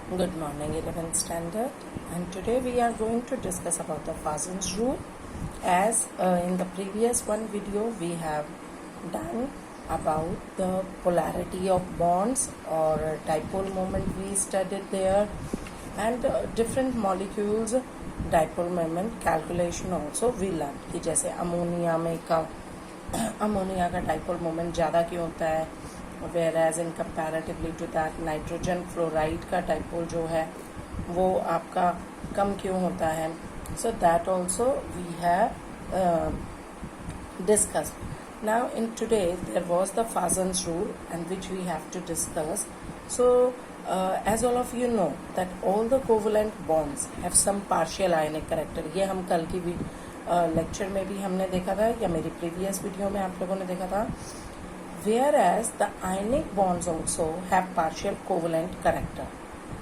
Good morning, 11th standard, and today we are going to discuss about the Fazan's rule. As in the previous one video we have done about the polarity of bonds or dipole moment we studied there, and different molecules dipole moment calculation also we learned कि जैसे ammonia का dipole moment ज़्यादा क्यों होता है, whereas in comparatively to that nitrogen fluoride का dipole जो है वो आपका कम क्यों होता है. So that also we have discussed. Now in today there was the Fazan's rule and which we have to discuss. So as all of you know that all the covalent bonds have some partial ionic character. ये हम कल की lecture में भी हमने देखा था या मेरी प्रीवियस वीडियो में आप लोगों ने देखा था. Whereas the ionic bonds also have partial covalent character.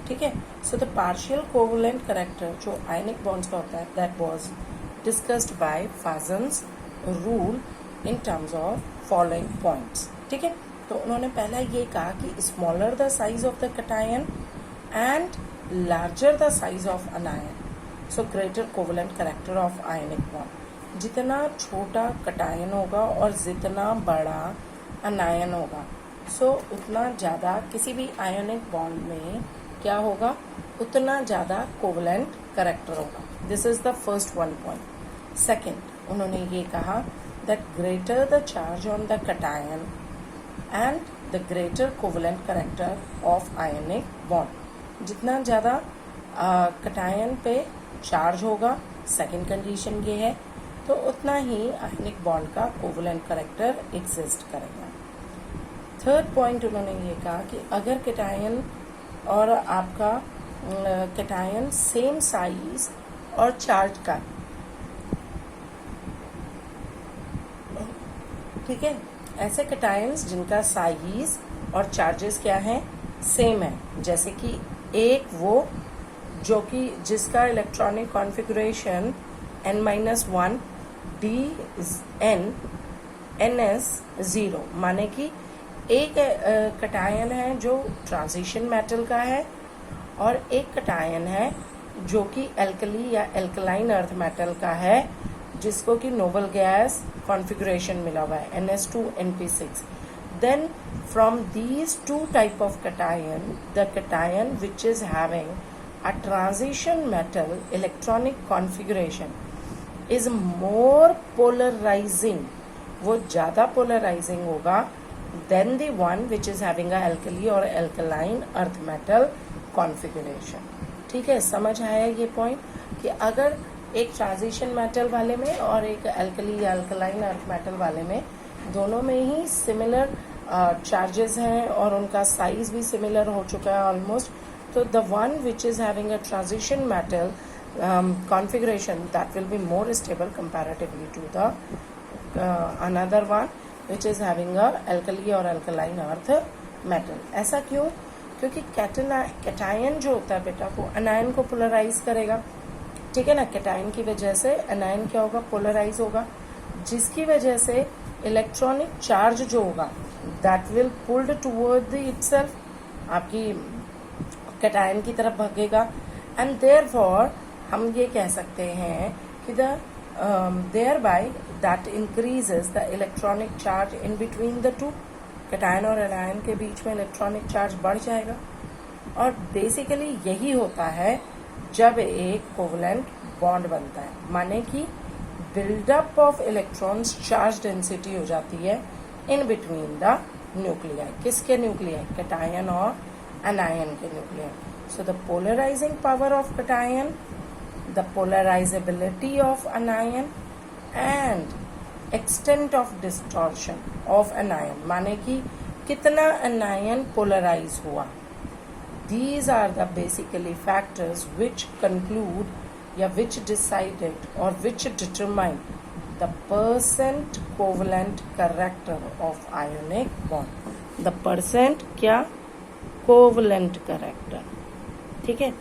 ठीक है. So the partial covalent character जो ionic bonds का होता है that was discussed by Fazan's rule in terms of following points. ठीक है. तो उन्होंने पहला ये कहा कि smaller the size of the cation and larger the size of anion, so greater covalent character of ionic bond. जितना छोटा cation होगा और जितना बड़ा अनायन होगा सो उतना ज़्यादा किसी भी आयोनिक बॉन्ड में क्या होगा, उतना ज़्यादा कोवलेंट करेक्टर होगा. This is the first one point. Second उन्होंने ये कहा that greater the charge on the cation and the greater covalent character of ionic bond. जितना ज़्यादा कटायन पे चार्ज होगा, सेकेंड कंडीशन ये है, तो उतना ही आयोनिक बॉन्ड का कोवलेंट करेक्टर एग्जिस्ट करेगा. थर्ड पॉइंट उन्होंने ये कहा कि अगर कैटायन और आपका कैटायन सेम साइज और चार्ज का, ठीक है, ऐसे कैटायंस जिनका साइज और चार्जेस क्या है, सेम है, जैसे कि एक वो जो कि जिसका इलेक्ट्रॉनिक कॉन्फ़िगरेशन n-1 ds(n)(ns)0, माने कि एक कटायन है जो ट्रांजिशन मेटल का है और एक कटायन है जो कि एल्कली या एल्कलाइन अर्थ मेटल का है जिसको कि नोबल गैस कॉन्फ़िगरेशन मिला हुआ है NS2NP6. Then from these two type of cation the cation which is having a transition metal electronic configuration is more polarizing, वो ज़्यादा पोलराइजिंग होगा then the one which is having a alkali or alkaline earth metal configuration. ठीक है, समझ आया ये point कि अगर एक ट्रांजिशन मेटल वाले में और एक एल्कली या अल्कलाइन अर्थ मेटल वाले में दोनों में ही सिमिलर चार्जेस हैं और उनका साइज भी सिमिलर हो चुका है ऑलमोस्ट, तो the one which is having a transition metal configuration that will be more stable comparatively to the another one which is having a alkali or alkaline earth metal. ऐसा क्यों? क्योंकि cation जो होता है बेटा वो अनायन को पोलराइज करेगा. ठीक है ना. कैटायन की वजह से अनायन क्या होगा, पोलराइज होगा, जिसकी वजह से इलेक्ट्रॉनिक चार्ज जो होगा that will pulled toward itself, आपकी कैटायन की तरफ भागेगा. एंड देयरफॉर हम ये कह सकते हैं कि the thereby that increases the electronic charge in between the two. Cation और एनायन के बीच में इलेक्ट्रॉनिक चार्ज बढ़ जाएगा. और बेसिकली यही होता है जब एक कोवलेंट बॉन्ड बनता है, माने कि buildup of electrons charge density हो जाती है इन बिटवीन द न्यूक्लियाई. किसके न्यूक्लियाई? कैटायन और एनायन के nuclei. So the polarizing power of cation, the polarizability of anion and extent of distortion of anion, माने कि कितना anion polarize हुआ. These are the basically factors which conclude या which decided or which determine the percent covalent character of ionic bond. The percent क्या? Covalent character. ठीक है.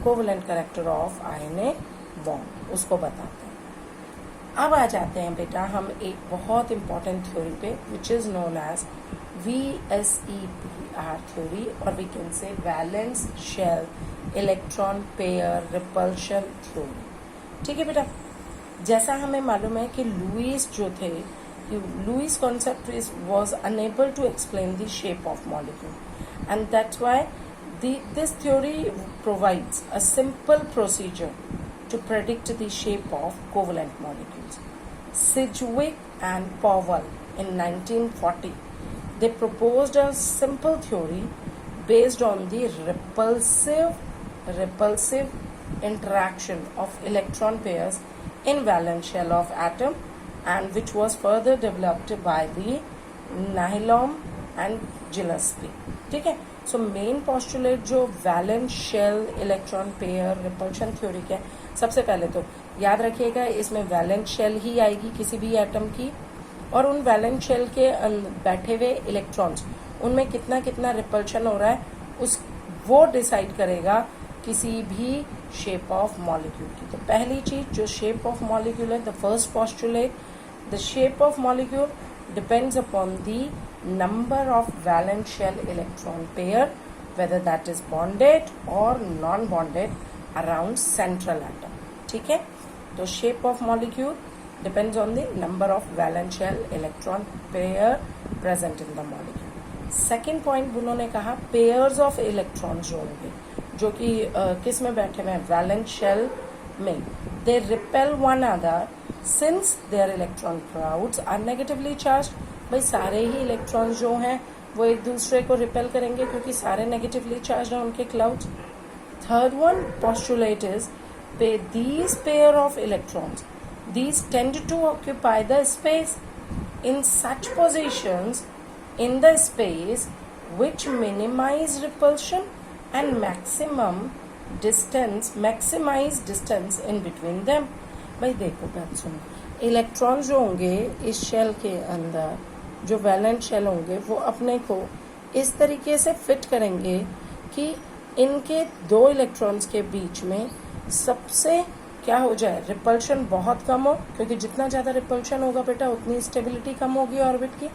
Covalent character of ionic bond उसको बताते हैं. अब आ जाते हैं बेटा हम एक बहुत इंपॉर्टेंट थ्योरी पे which is known as VSEP our theory, or we can say valence shell electron pair repulsion theory. ठीक है बेटा, जैसा हमें मालूम है कि लुईस जो थे, Lewis concept was unable to explain the shape of molecule, and that's why this theory provides a simple procedure to predict the shape of covalent molecules. Sidgwick and Powell in 1940, they proposed a simple theory based on the repulsive interaction of electron pairs in valence shell of atom, and which was further developed by the Nihlom and Gillespie. ठीक है, so main postulate जो valence shell electron pair repulsion theory के, सबसे पहले तो याद रखिएगा इसमें वैलेंस शेल ही आएगी किसी भी एटम की, और उन वैलेंस शेल के बैठे हुए इलेक्ट्रॉन्स, उनमें कितना कितना रिपल्शन हो रहा है उस वो डिसाइड करेगा किसी भी शेप ऑफ मॉलिक्यूल की. तो पहली चीज जो शेप ऑफ मॉलिक्यूल है, the first postulate, the shape of molecule depends upon the number of valence shell electron pair, whether that is bonded or non-bonded around central atom. ठीक है, तो shape of molecule depends on the number of valence shell electron pair present in the molecule. Second point उन्होंने कहा pairs of electrons जो होंगे, जो कि किस में बैठे हुए हैं, valence shell में, they repel one another since their electron clouds are negatively charged. भाई सारे ही इलेक्ट्रॉन्स जो हैं वो एक दूसरे को रिपेल करेंगे क्योंकि सारे नेगेटिवली चार्ज हैं उनके clouds. Third one postulate is these pair of electrons, these tend to occupy the space in such positions in the space which minimize repulsion and maximize distance in between them. भाई देखो बात सुनो, electrons जो होंगे इस shell के अंदर, जो वैलेंस शेल होंगे, वो अपने को इस तरीके से फिट करेंगे कि इनके दो इलेक्ट्रॉन्स के बीच में सबसे क्या हो जाए, रिपल्शन बहुत कम हो, क्योंकि जितना ज़्यादा रिपल्शन होगा बेटा उतनी स्टेबिलिटी कम होगी ऑर्बिट की.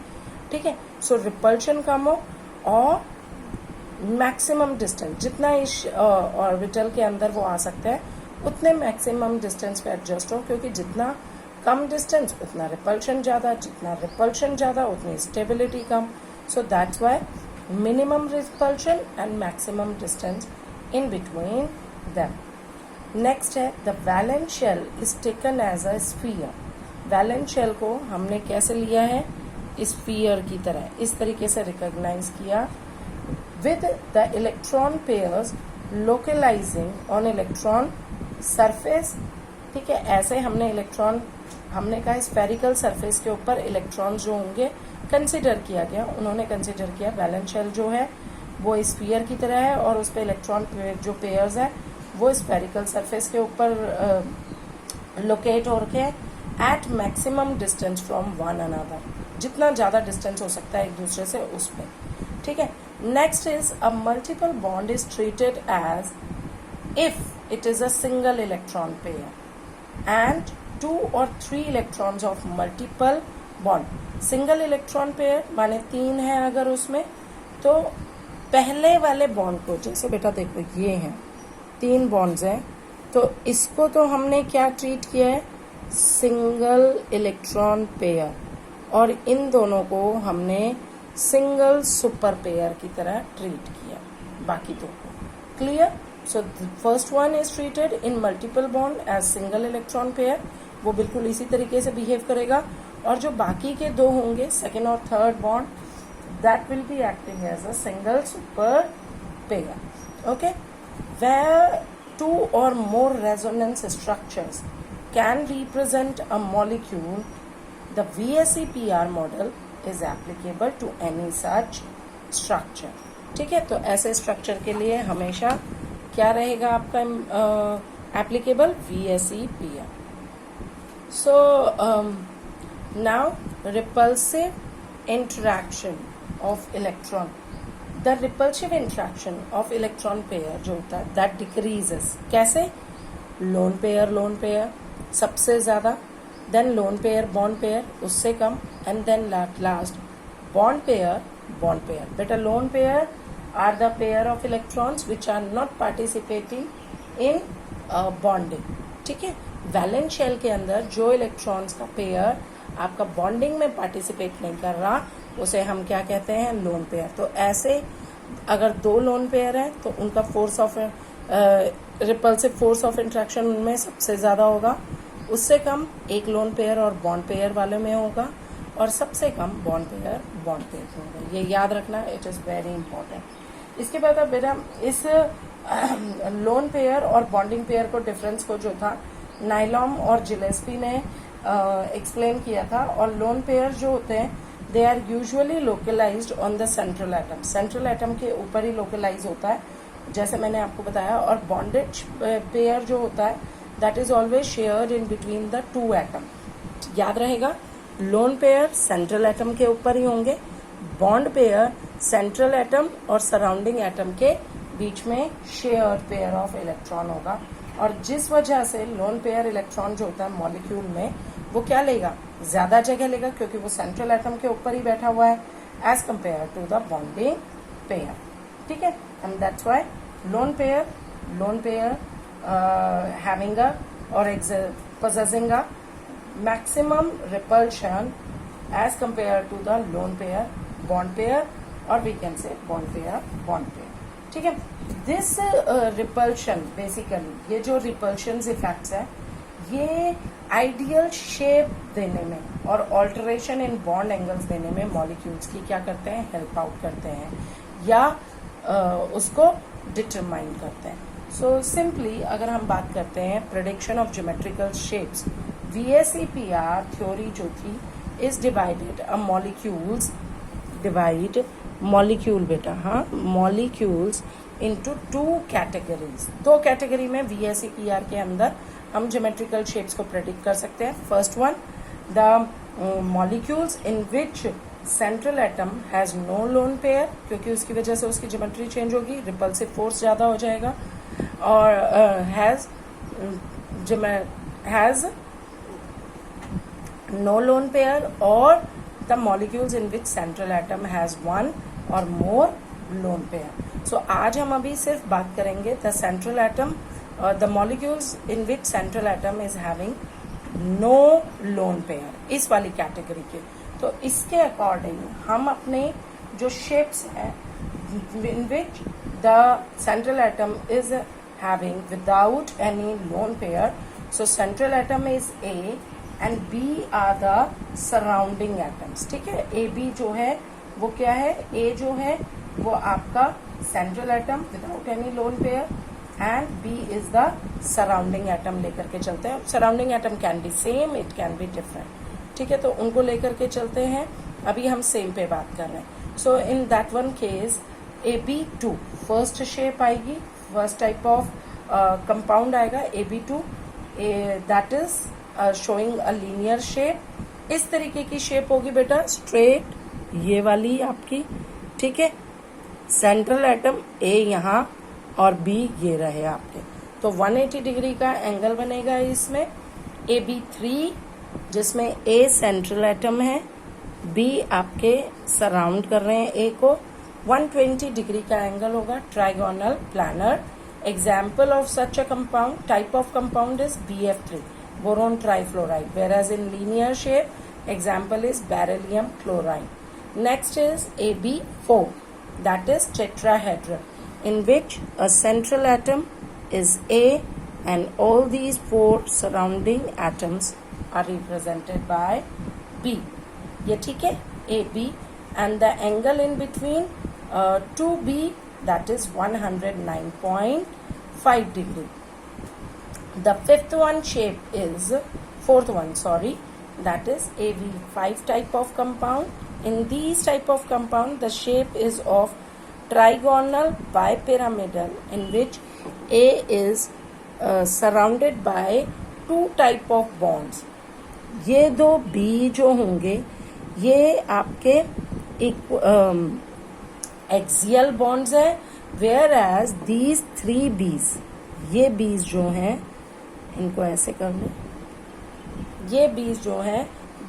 ठीक है, सो रिपल्शन कम हो और मैक्सिमम डिस्टेंस, जितना इस ऑर्बिटल के अंदर वो आ सकते हैं उतने मैक्सिमम डिस्टेंस पे एडजस्ट हो, क्योंकि जितना कम डिस्टेंस उतना रिपल्शन ज़्यादा, जितना रिपल्शन ज़्यादा उतनी स्टेबिलिटी कम. So that's why minimum repulsion and maximum distance in between them. Next है the valence shell is taken as a sphere. Valence shell को हमने कैसे लिया है, स्फीयर की तरह, इस तरीके से रिकॉग्नाइज किया, with the electron pairs localising on electron surface. ठीक है, ऐसे हमने कहा स्फेरिकल सरफेस के ऊपर इलेक्ट्रॉन जो होंगे कंसिडर किया गया. उन्होंने कंसिडर किया वैलेंस शेल जो है वो स्फीयर की तरह है और उस पर इलेक्ट्रॉन जो पेयर्स है वो स्फेरिकल सरफेस के ऊपर लोकेट हो रखे हैं at maximum distance from one another, जितना ज़्यादा डिस्टेंस हो सकता है एक दूसरे से उस पर. ठीक है, next is a multiple bond is treated as if it is a single electron pair and 2 or 3 electrons of multiple bond. Single electron pair माने 3 है अगर उसमें, तो पहले वाले बॉन्ड को, जैसे बेटा देखो ये हैं 3 बॉन्ड्स हैं, तो इसको तो हमने क्या ट्रीट किया है, सिंगल इलेक्ट्रॉन पेयर, और इन दोनों को हमने सिंगल सुपर पेयर की तरह ट्रीट किया, बाकी दो को. Clear? So first one is treated in multiple bond as single electron pair, वो बिल्कुल इसी तरीके से बिहेव करेगा, और जो बाकी के दो होंगे सेकेंड और third bond, that will be acting as a single super pair. Okay, where 2 or more resonance structures can represent a molecule, the VSEPR model is applicable to any such structure. ठीक है, तो ऐसे structure के लिए हमेशा क्या रहेगा आपका applicable, VSEPR. So now repulsive interaction of electron, the repulsive interaction of electron pair जो होता है that decreases. कैसे? lone pair सबसे ज़्यादा, then lone pair bond pair उससे कम, and then last bond pair bond pair. बेटा lone pair are the pair of electrons which are not participating in bonding. ठीक है, वैलेंस शेल के अंदर जो इलेक्ट्रॉन्स का पेयर आपका बॉन्डिंग में पार्टिसिपेट नहीं कर रहा उसे हम क्या कहते हैं, लोन पेयर. तो ऐसे अगर दो लोन पेयर है तो उनका force of repulsive force of interaction उनमें सबसे ज्यादा होगा, उससे कम एक लोन पेयर और बॉन्ड पेयर वाले में होगा, और सबसे कम बॉन्ड पेयर में होगा. ये याद रखना, इट इज वेरी इंपॉर्टेंट. इसके बाद अब बेटा इस लोन पेयर और बॉन्डिंग पेयर को डिफरेंस को जो था नाइलॉम और जिलेस्पी ने एक्सप्लेन किया था. और लोन पेयर जो होते हैं they are usually localized on the central atom. Central atom के ऊपर ही लोकलाइज होता है जैसे मैंने आपको बताया. और बॉन्डेड पेयर जो होता है that is always shared in between the two atom. याद रहेगा, लोन पेयर सेंट्रल एटम के ऊपर ही होंगे, बॉन्ड पेयर सेंट्रल एटम और सराउंडिंग एटम के बीच में शेयर्ड पेयर ऑफ इलेक्ट्रॉन होगा. और जिस वजह से लोन पेयर इलेक्ट्रॉन जो होता है मॉलिक्यूल में वो क्या लेगा, ज्यादा जगह लेगा क्योंकि वो सेंट्रल एटम के ऊपर ही बैठा हुआ है as compare to the bonding pair. ठीक है, and that's why lone pair having a और possessing a maximum repulsion as compared to the lone pair bond pair, or we can say bond pair. ठीक है, this repulsion basically ये जो repulsion effects है ये ideal shape देने में और ऑल्टरेशन इन बॉन्ड एंगल्स देने में मॉलिक्यूल्स की क्या करते हैं, हेल्प आउट करते हैं या उसको डिटरमाइन करते हैं. सो सिंपली अगर हम बात करते हैं prediction of geometrical shapes, VSEPR theory जो थी इज डिवाइडेड अ मॉलिक्यूल बेटा, हाँ, मॉलिक्यूल्स इनटू टू कैटेगरीज. दो कैटेगरी में VSEPR के अंदर हम ज्योमेट्रिकल शेप्स को प्रेडिक्ट कर सकते हैं. First one, the molecules in which central atom has no lone pair, क्योंकि उसकी वजह से उसकी ज्योमेट्री चेंज होगी, रिपल्सिव फोर्स ज्यादा हो जाएगा. और हैज नो लोन पेयर, और the molecules in which central atom has one और मोर लोन पेयर. सो आज हम अभी सिर्फ बात करेंगे the central atom, the molecules in which central atom is having no lone pair, इस वाली कैटेगरी के. तो इसके अकॉर्डिंग हम अपने जो शेप्स हैं in which the central atom is having without any lone pair, so central atom is A and B are the surrounding atoms. ठीक है, AB जो है वो क्या है, A जो है वो आपका central atom without any lone pair and B is the surrounding atom लेकर के चलते हैं. Surrounding atom can be same, it can be different. ठीक है, तो उनको लेकर के चलते हैं. अभी हम सेम पे बात कर रहे हैं. So in that one case AB2 first shape आएगी, फर्स्ट टाइप ऑफ कंपाउंड आएगा AB2, that is showing a linear shape. इस तरीके की शेप होगी बेटा, स्ट्रेट ये वाली आपकी. ठीक है, सेंट्रल एटम A यहाँ और B ये रहे आपके, तो 180 डिग्री का एंगल बनेगा इसमें. AB3 जिसमें A सेंट्रल एटम है, B आपके सराउंड कर रहे हैं A को, 120 डिग्री का एंगल होगा. Trigonal planner. Example of such a compound, type of compound is BF3, boron trifluoride, whereas in linear shape example is beryllium chloride. Next is AB4, that is tetrahedron, in which a central atom is A and all these four surrounding atoms are represented by B. ये ठीक है, AB, and the angle in between 2B, that is 109.5 degree. The fourth one, that is AB5 type of compound. In these type of compound, the shape is of trigonal bipyramidal, in which A is surrounded by two type of bonds. ये दो B जो होंगे ये आपके axial bonds है, where as these 3 B's, ये B's जो हैं इनको ऐसे कर लें, ये B's जो है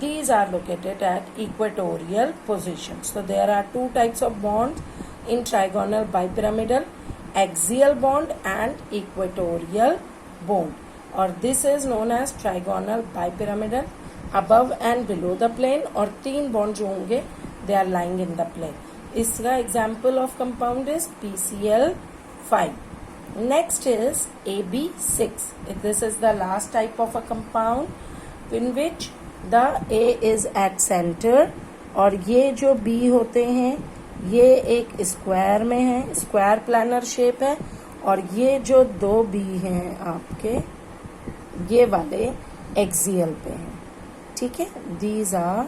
these are located at equatorial positions. So there are two types of bonds in trigonal bipyramidal, axial bond and equatorial bond, or this is known as trigonal bipyramidal, above and below the plane, और तीन bond जो होंगे they are lying in the plane. इसका example of compound is PCl5. Next is AB6. This is the last type of a compound in which the A is at center, और ये जो B होते हैं ये एक स्क्वायर में है, स्क्वायर प्लानर शेप है, और ये जो दो B हैं आपके ये वाले एक्सियल पे हैं. ठीक है, these are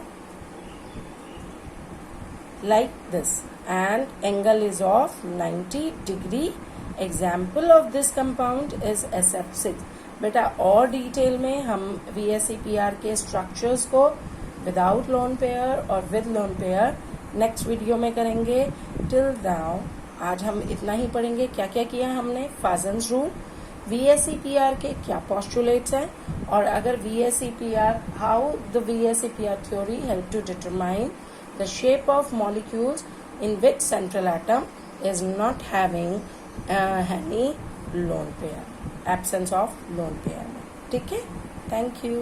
like this and angle is of 90 degree. Example of this compound is SF6. बेटा और डिटेल में हम VSEPR के स्ट्रक्चर्स को विदाउट लोन पेयर और with lone pair next video में करेंगे. टिल नाउ आज हम इतना ही पढ़ेंगे. क्या क्या किया हमने, फाजन्स रूल, VSEPR के क्या पोस्टुलेट्स हैं, और अगर VSEPR, how the VSEPR theory help to determine the shape of molecules in which central atom is not having any lone pair, absence of lone pair. ठीक है, thank you.